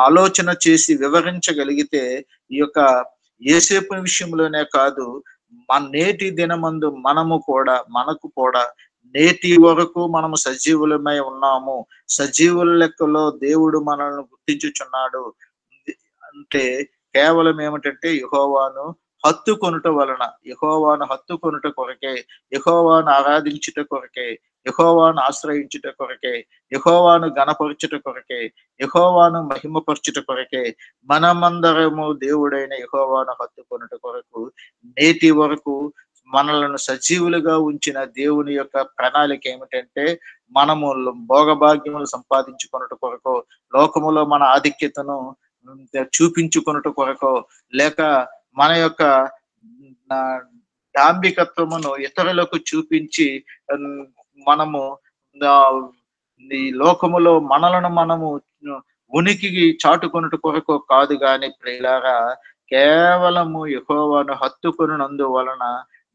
ఆలోచన చేసి వివరించగలిగితే ఈ యొక్క యేసేపు విషయంలోనే కాదు, మన నేటి దినమందు మనకు కూడా నేటి వరకు మనము సజీవులమై ఉన్నాము. సజీవుల లెక్కలో దేవుడు మనల్ని గుర్తించుచున్నాడు అంటే కేవలం ఏమిటంటే యెహోవాను హత్తుకొనుట కొరకే, యెహోవాను ఆరాధించుట కొరకే, యెహోవాను ఆశ్రయించుట కొరకే, యెహోవాను గణపరచుట కొరకే, యెహోవాను మహిమపరచుట కొరకే, మనమందరము దేవుడైన యెహోవాను హత్తుకొనుట కొరకు నేటి వరకు మనలను సజీవులుగా ఉంచిన దేవుని యొక్క ప్రణాళిక ఏమిటంటే మనము భోగభాగ్యములు సంపాదించుకొనుట కొరకో, లోకములో మన ఆధిక్యతను చూపించుకొనుట కొరకో, లేక మన యొక్క డాంబికత్వమును ఇతరులకు చూపించి మనము ఈ లోకములో మనము ఉనికికి చాటుకొనుట కొరకు కాదు గాని ప్రియులారా, కేవలము యెహోవాను హత్తుకొనునందు వలన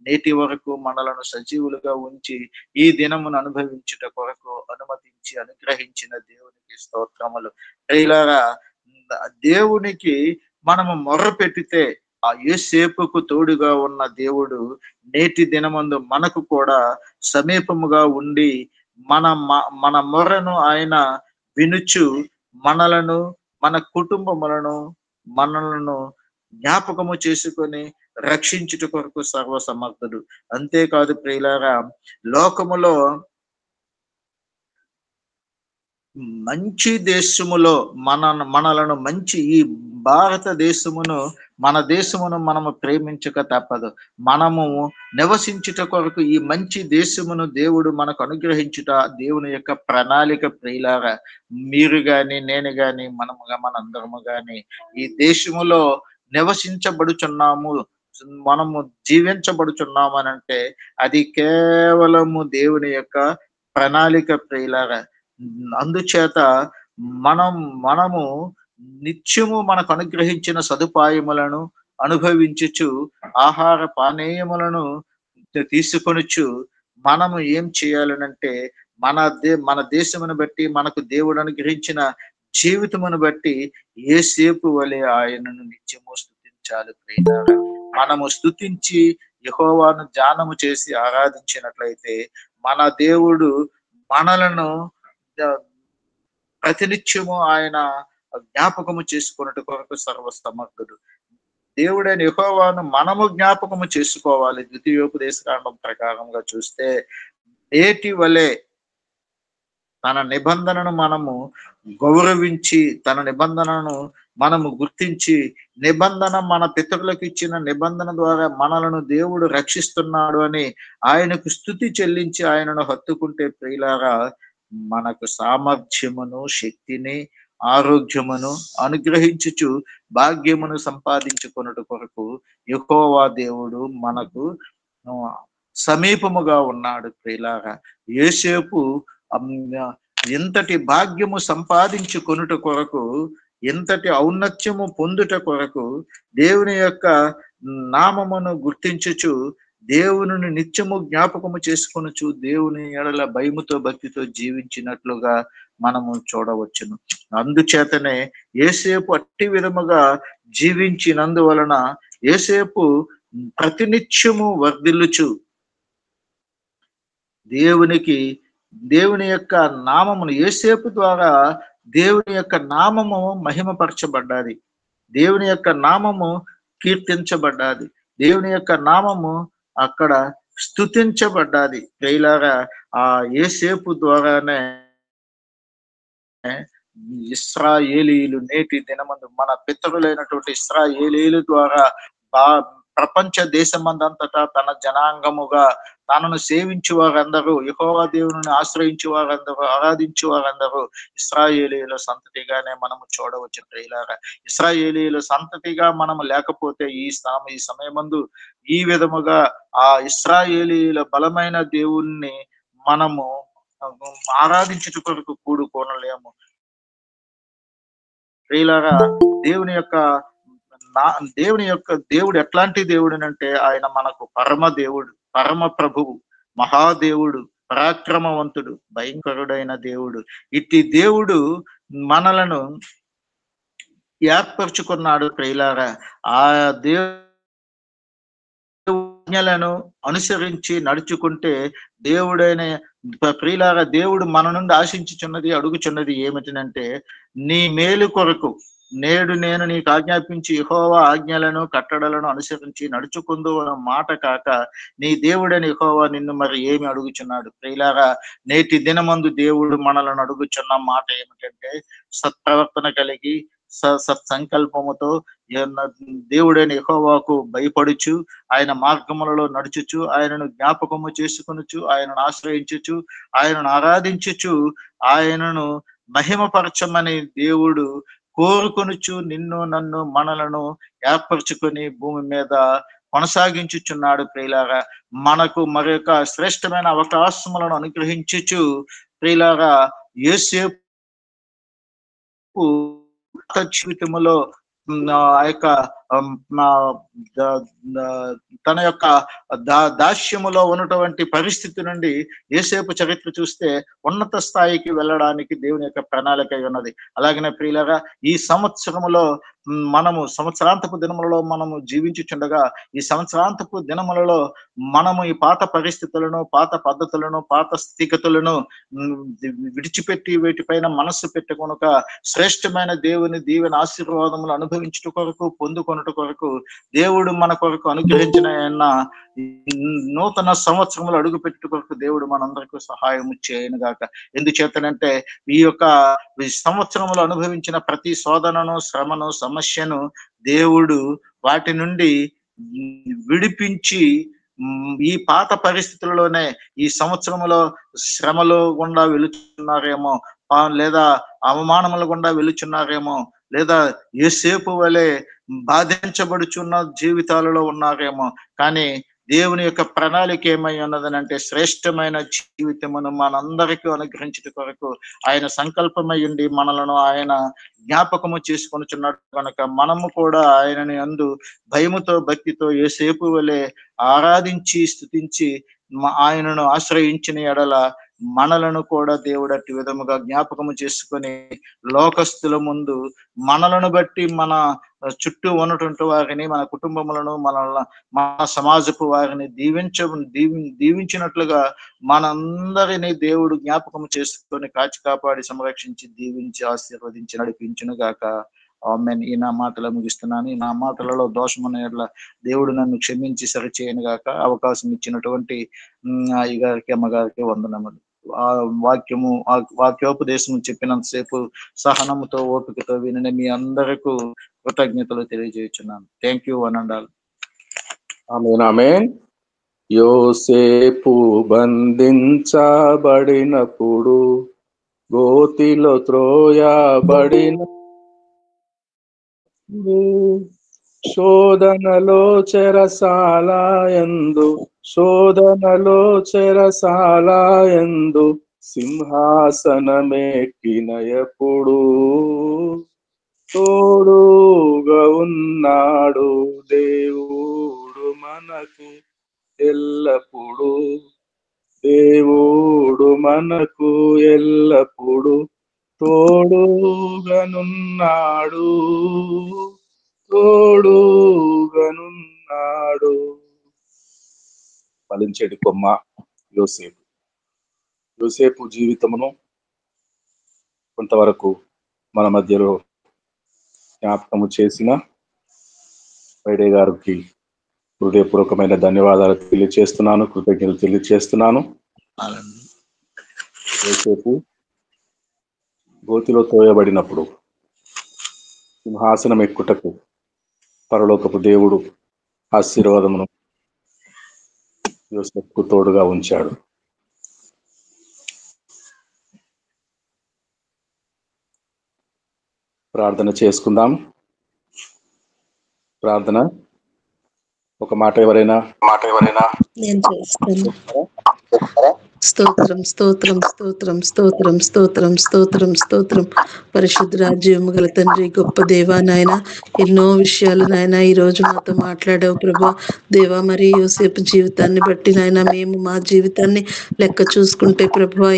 నేటి వరకు మనలను సజీవులుగా ఉంచి ఈ దినమును అనుభవించుట కొరకు అనుగ్రహించిన దేవునికి స్తోత్రములు. ప్రియులారా, దేవునికి మనము మొర్ర పెట్టితే ఆ యేసేపుకు తోడుగా ఉన్న దేవుడు నేటి దినమందు మనకు కూడా సమీపముగా ఉండి మన మొర్రను ఆయన వినుచు మనలను, మన కుటుంబములను, మనలను జ్ఞాపకము చేసుకొని రక్షించుట కొరకు సర్వసమర్థుడు. అంతేకాదు ప్రియులారా, లోకములో మంచి దేశములో మనలను మంచి ఈ భారతదేశమును, మన దేశమును మనము ప్రేమించక తప్పదు. మనము నివసించుట కొరకు ఈ మంచి దేశమును దేవుడు మనకు అనుగ్రహించుట దేవుని యొక్క ప్రణాళిక ప్రియులారా. మీరు గాని, నేను గాని, మనందరము గాని ఈ దేశములో నివసించబడుచున్నాము, మనము జీవించబడుచున్నాము అని అంటే అది కేవలము దేవుని యొక్క ప్రణాళిక ప్రియులారా. అందుచేత మనము నిత్యము మనకు అనుగ్రహించిన సదుపాయములను అనుభవించుచు, ఆహార పానీయములను తీసుకొనుచు మనము ఏం చేయాలనంటే మన దేశమును బట్టి, మనకు దేవుడు అనుగ్రహించిన జీవితమును బట్టి యేసేపు వలె ఆయనను నిత్యము స్తుతించాలి ప్రియులారా. మనము స్తుతించి యెహోవాను ధ్యానము చేసి ఆరాధించినట్లయితే మన దేవుడు మనలను ప్రతినిత్యము ఆయన జ్ఞాపకము చేసుకున్నట్టు కొరకు సర్వసమర్థుడు. దేవుడైన యెహోవాను మనము జ్ఞాపకము చేసుకోవాలి. ద్వితీయోపదేశ కాండం ప్రకారంగా చూస్తే నేటి వలె తన నిబంధనను మనము గౌరవించి, తన నిబంధనను మనము గుర్తించి, నిబంధన మన పితరులకు ఇచ్చిన నిబంధన ద్వారా మనలను దేవుడు రక్షిస్తున్నాడు అని ఆయనకు స్తుతి చెల్లించి ఆయనను హత్తుకుంటే ప్రియులారా, మనకు సామర్థ్యమును, శక్తిని, ఆరోగ్యమును అనుగ్రహించుచు భాగ్యమును సంపాదించుకొనుట కొరకు యెహోవా దేవుడు మనకు సమీపముగా ఉన్నాడు ప్రియులారా. యేసేపు ఎంతటి భాగ్యము సంపాదించుకొనుట కొరకు, ఎంతటి ఔన్నత్యము పొందుట కొరకు దేవుని యొక్క నామమును గుర్తించుచు, దేవుని నిత్యము జ్ఞాపకము చేసుకొనుచు, దేవుని ఎడల భయముతో భక్తితో జీవించినట్లుగా మనము చూడవచ్చును. అందుచేతనే యేసేపు అట్టి విధముగా జీవించినందువలన యేసేపు ప్రతినిత్యము వర్ధిల్లుచు దేవుని యొక్క నామమును, యేసేపు ద్వారా దేవుని యొక్క నామము మహిమపరచబడ్డాది. దేవుని యొక్క నామము కీర్తించబడ్డాది. దేవుని యొక్క నామము అక్కడ స్తుతించబడ్డాది. ప్రియులారా, ఆ యోసేపు ద్వారానే ఇశ్రాయేలీయులు నేటి దినమందు మన పితరులైనటువంటి ఇశ్రాయేలీయుల ద్వారా బా ప్రపంచ దేశమందంతటా తన జనాంగముగా తనను సేవించు వారందరూ, యెహోవా దేవుని ఆశ్రయించు వారందరూ, ఆరాధించు వారందరూ ఇశ్రాయేలీయుల సంతతిగానే మనము చూడవచ్చు ప్రియులారా. ఇశ్రాయేలీయుల సంతతిగా మనము లేకపోతే ఈ సమయమందు ఈ విధముగా ఆ ఇశ్రాయేలీయుల బలమైన దేవుణ్ణి మనము ఆరాధించుట కొరకు కూడుకోనలేము. ప్రియులారా, దేవుని యొక్క దేవుడు ఎట్లాంటి దేవుడునంటే ఆయన మనకు పరమ దేవుడు, పరమ ప్రభువు, మహాదేవుడు, పరాక్రమవంతుడు, భయంకరుడైన దేవుడు. ఇట్టి దేవుడు మనలను ఏర్పరచుకున్నాడు ప్రియులారా. ఆ ఆజ్ఞలను అనుసరించి నడుచుకుంటే దేవుడైన ప్రియులారా, దేవుడు మన నుండి ఆశించుచున్నది, అడుగుచున్నది ఏమిటనంటే, నీ మేలు కొరకు నేడు నేను నీకు ఆజ్ఞాపించి యెహోవా ఆజ్ఞలను కట్టడలను అనుసరించి నడుచుకుందు అన్న మాట కాక, నీ దేవుడైన యెహోవా నిన్ను మరి ఏమి అడుగుచున్నాడు? ప్రియులారా, నేటి దినమందు దేవుడు మనలను అడుగుచున్న మాట ఏమిటంటే, సత్ప్రవర్తన కలిగి సత్సంకల్పముతో దేవుడైన యెహోవాకు భయపడుచు, ఆయన మార్గములలో నడుచుచు, ఆయనను జ్ఞాపకము చేసుకొనుచు, ఆయనను ఆశ్రయించుచు, ఆయనను ఆరాధించుచు, ఆయనను మహిమపరచమని దేవుడు కోరుకొనుచు నిన్ను నన్ను మనలను ఏర్పరచుకొని భూమి మీద కొనసాగించుచున్నాడు ప్రియులారా. మనకు మరొక శ్రేష్టమైన అవకాశములను అనుగ్రహించుచు ప్రియులారా, యోసేపు జీవితములో ఆ యొక్క తన యొక్క దాస్యములో ఉన్నటువంటి పరిస్థితి నుండి యోసేపు చరిత్ర చూస్తే ఉన్నత స్థాయికి వెళ్ళడానికి దేవుని యొక్క ప్రణాళిక ఉన్నది. అలాగనే ప్రియులారా, ఈ సంవత్సరములో మనము సంవత్సరాంతపు దినములలో మనము జీవించుచుండగా, ఈ సంవత్సరాంతపు దినములలో మనము ఈ పాత పరిస్థితులను, పాత పద్ధతులను, పాత స్థితిగతులను విడిచిపెట్టి వీటిపైన మనస్సు పెట్టుకొనక శ్రేష్టమైన దేవుని దీవెన ఆశీర్వాదములు అనుభవించుట కొరకు, పొందుకొనుట కొరకు దేవుడు మన కొరకు అనుగ్రహించిన నూతన సంవత్సరములు అడుగు పెట్టు కొరకు దేవుడు మనందరికీ సహాయం చేయను గాక. ఎందుచేతనంటే ఈ యొక్క సంవత్సరములు అనుభవించిన ప్రతి శోధనను, శ్రమను, సమస్యను దేవుడు వాటి నుండి విడిపించి ఈ పాత పరిస్థితుల్లోనే ఈ సంవత్సరములో శ్రమలో గుండా వెళుతున్నారేమో, లేదా అవమానముల గుండా వెళుచున్నారేమో, లేదా యోసేపు వలె బాధించబడుచున్న జీవితాలలో ఉన్నారేమో, కానీ దేవుని యొక్క ప్రణాళిక ఏమై ఉన్నదనంటే శ్రేష్టమైన జీవితమును మనందరికీ అనుగ్రహించుట కొరకు ఆయన సంకల్పమై ఉండి మనలను ఆయన జ్ఞాపకము చేసుకొనుచున్నాడు కనుక మనము కూడా ఆయనని అందు భయముతో, భక్తితో యోసేపు వలె ఆరాధించి స్తుతించి ఆయనను ఆశ్రయించిన ఎడల మనలను కూడా దేవుడు అట్టి విధముగా జ్ఞాపకము చేసుకొని లోకస్తుల ముందు మనలను బట్టి మన చుట్టూ ఉన్నటువంటి వారిని, మన కుటుంబములను, మన సమాజపు వారిని దీవించినట్లుగా మనందరినీ దేవుడు జ్ఞాపకం చేసుకొని కాచి కాపాడి సంరక్షించి దీవించి ఆశీర్వదించి నడిపించును గాక. ఆమేన్. ఈ నా మాటలు ముగిస్తున్నాను. ఈ నా మాటలలో దోషమున్న యెడల దేవుడు నన్ను క్షమించి సరిచేయను గాక. అవకాశం ఇచ్చినటువంటి అయ్యగారికి, అమ్మగారికి వందనములు. ఆ వాక్యోపదేశం చెప్పినంతసేపు సహనముతో, ఓపికతో విని మీ అందరికీ కృతజ్ఞతలు తెలియజేస్తున్నాను. Thank you one and all. ఆమేన్, ఆమేన్. యోసేపు బంధించబడినప్పుడు, గోతిలో త్రోయబడిన శోధనలో చెరసాలయందు సింహాసనమెక్కినయప్పుడు తోడుగా ఉన్నాడు దేవుడు మనకు ఎల్లప్పుడు. దేవుడు మనకు ఎల్లప్పుడు తోడుగానున్నాడు. ఫలించేటి కొమ్మ యోసేపు జీవితమును కొంతవరకు మన మధ్యలో జ్ఞాపకము చేసిన వైడే గారికి హృదయపూర్వకమైన ధన్యవాదాలు తెలియజేస్తున్నాను, కృతజ్ఞతలు తెలియజేస్తున్నాను. యోసేపు గోతిలో తోయబడినప్పుడు సింహాసనం ఎక్కుటకు పరలోకపు దేవుడు ఆశీర్వాదమును యోసేపుకు తోడుగా ఉంచాడు. ప్రార్థన చేసుకుందాం. ప్రార్థన ఒక మాట ఎవరైనా నేను చేస్తాను. స్తోత్రం స్తోత్రం స్తోత్రం స్తోత్రం స్తోత్రం స్తోత్రం స్తోత్రం. పరిశుద్ధ రాజ్యము గల తండ్రి, గొప్ప దేవా నాయన, ఎన్నో విషయాలు నాయన ఈ రోజు మాతో మాట్లాడావు ప్రభా. దేవా, మరి యోసేపు జీవితాన్ని బట్టి నాయన మేము మా జీవితాన్ని లెక్క చూసుకుంటే ప్రభా,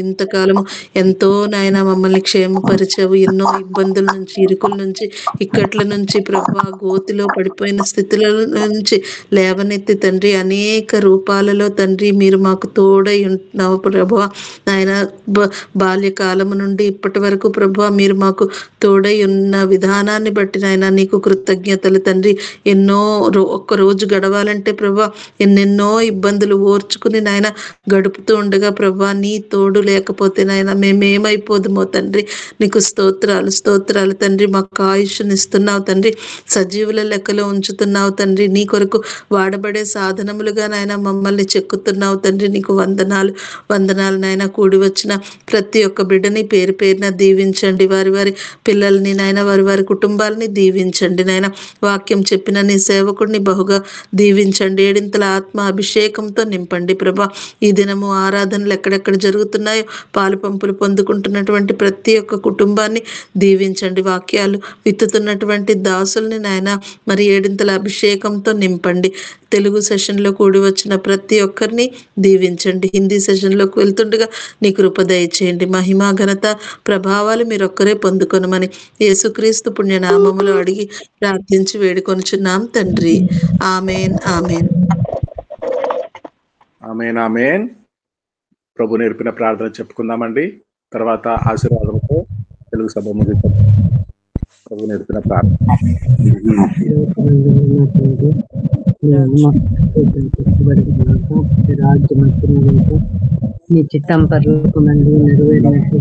ఇంతకాలము ఎంతో నాయన మమ్మల్ని క్షేమపరిచావు. ఎన్నో ఇబ్బందుల నుంచి, ఇరుకుల నుంచి, ఇక్కట్ల నుంచి ప్రభా, గోతిలో పడిపోయిన స్థితుల నుంచి లేవనెత్తి తండ్రి, అనేక రూపాలలో తండ్రి మీరు మాకు తోడై ఉంటున్నావు ప్రభా. ఆయన బాల్యకాలము నుండి ఇప్పటి వరకు ప్రభా మీరు మాకు తోడై ఉన్న విధానాన్ని బట్టి నాయన నీకు కృతజ్ఞతలు తండ్రి. ఒక్క రోజు గడవాలంటే ప్రభా ఎన్నెన్నో ఇబ్బందులు ఓర్చుకుని నాయన గడుపుతూ ఉండగా ప్రభా నీ తోడు లేకపోతే నాయన మేమేమైపోదుమో తండ్రి. నీకు స్తోత్రాలు తండ్రి. మాకు ఆయుష్నిస్తున్నావు తండ్రి, సజీవుల లెక్కలో ఉంచుతున్నావు తండ్రి. నీ కొరకు వాడబడే సాధనములుగా నాయన మమ్మల్ని చెక్కుతున్నావు తండ్రి. నీకు వందనాలు నాయన. కూడి వచ్చిన ప్రతి ఒక్క బిడ్డని పేరు పేరున దీవించండి. వారి పిల్లల్ని నాయన, వారి కుటుంబాలని దీవించండి నాయన. వాక్యం చెప్పిన నీ సేవకుడిని బహుగా దీవించండి. ఏడింతల ఆత్మ అభిషేకంతో నింపండి ప్రభా. ఈ దినము ఆరాధనలు ఎక్కడెక్కడ జరుగుతున్నాయో పాలు పంపులు పొందుకుంటున్నటువంటి ప్రతి ఒక్క కుటుంబాన్ని దీవించండి. వాక్యాలు విత్తుతున్నటువంటి దాసుల్ని నాయన మరి ఏడింతల అభిషేకంతో నింపండి. తెలుగు సెషన్లో కూడి వచ్చిన ప్రతి ఒక్కరిని దీవించండి. హిందీ సెషన్లోకి వెళ్తుండగా నీ కృప దయచేయండి. మహిమ ఘనత ప్రభావాలు మీరొక్కరే పొందుకొనమని యేసుక్రీస్తు పుణ్యనామములో అడిగి ప్రార్థించి వేడుకొనుచున్నాం తండ్రి. ఆమెన్ ఆమెన్ ఆమేన్ ఆమేన్. ప్రభు నేర్పిన ప్రార్థన చెప్పుకుందామండి. తర్వాత ఆశీర్వాదంతో తెలుగు సభ ముగిస్తాం. ప్రభు నేర్పిన ప్రార్థన. నీ చిత్తం పరలోకమందు నెరవేరినట్లు